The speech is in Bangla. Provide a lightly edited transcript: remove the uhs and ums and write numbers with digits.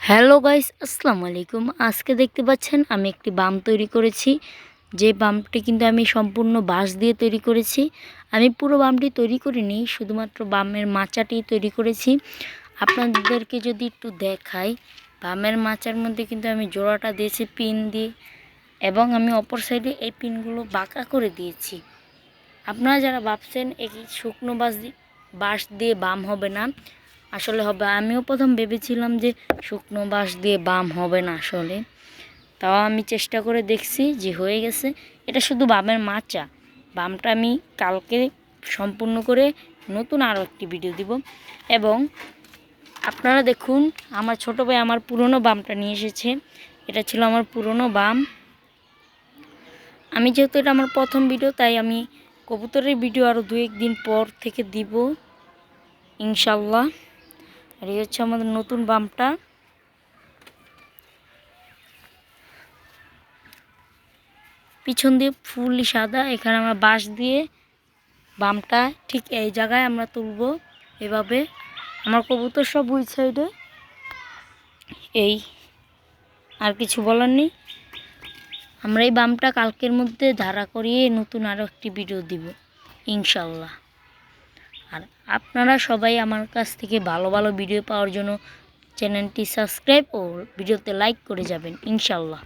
হ্যালো গাইস, আসসালামু আলাইকুম। আজকে দেখতে পাচ্ছেন আমি একটি বাম তৈরি করেছি। যে বামটি কিন্তু আমি সম্পূর্ণ বাঁশ দিয়ে তৈরি করেছি। আমি পুরো বামটি তৈরি করিনি, শুধুমাত্র বামের মাচাটি তৈরি করেছি। আপনাদেরকে যদি একটু দেখাই, বামের মাচার মধ্যে কিন্তু আমি জোড়াটা দিয়েছি পিন দিয়ে, এবং আমি অপর সাইডে এই পিনগুলো বাঁকা করে দিয়েছি। আপনারা যারা ভাবছেন এই শুকনো বাঁশ দিয়ে বাম হবে না, আসলে হবে। আমিও প্রথম ভেবেছিলাম যে শুকনো বাঁশ দিয়ে বাম হবে না, আসলে তাও আমি চেষ্টা করে দেখছি যে হয়ে গেছে। এটা শুধু বামের মাচা। বামটা আমি কালকে সম্পূর্ণ করে নতুন আরও একটি ভিডিও দিব। এবং আপনারা দেখুন, আমার ছোটো ভাই আমার পুরনো বামটা নিয়ে এসেছে। এটা ছিল আমার পুরনো বাম। আমি যেহেতু এটা আমার প্রথম ভিডিও, তাই আমি কবুতরের ভিডিও আরও 2-1 দিন পর থেকে দিব ইনশাল্লাহ। আর এই হচ্ছে আমাদের নতুন বামটা। পিছন দিয়ে ফুললি সাদা, এখানে আমরা বাঁশ দিয়ে বামটা ঠিক এই জায়গায় আমরা তুলব এভাবে। আমার কবুতর সব ওই সাইডে। এই আর কিছু বলার নেই। আমরা এই বামটা কালকের মধ্যে ধারা করিয়ে নতুন আরও একটি ভিডিও দিব ইনশাল্লাহ। আর আপনারা সবাই আমার কাছ থেকে ভালো ভালো ভিডিও পাওয়ার জন্য চ্যানেলটি সাবস্ক্রাইব ও ভিডিওতে লাইক করে যাবেন ইনশাল্লাহ।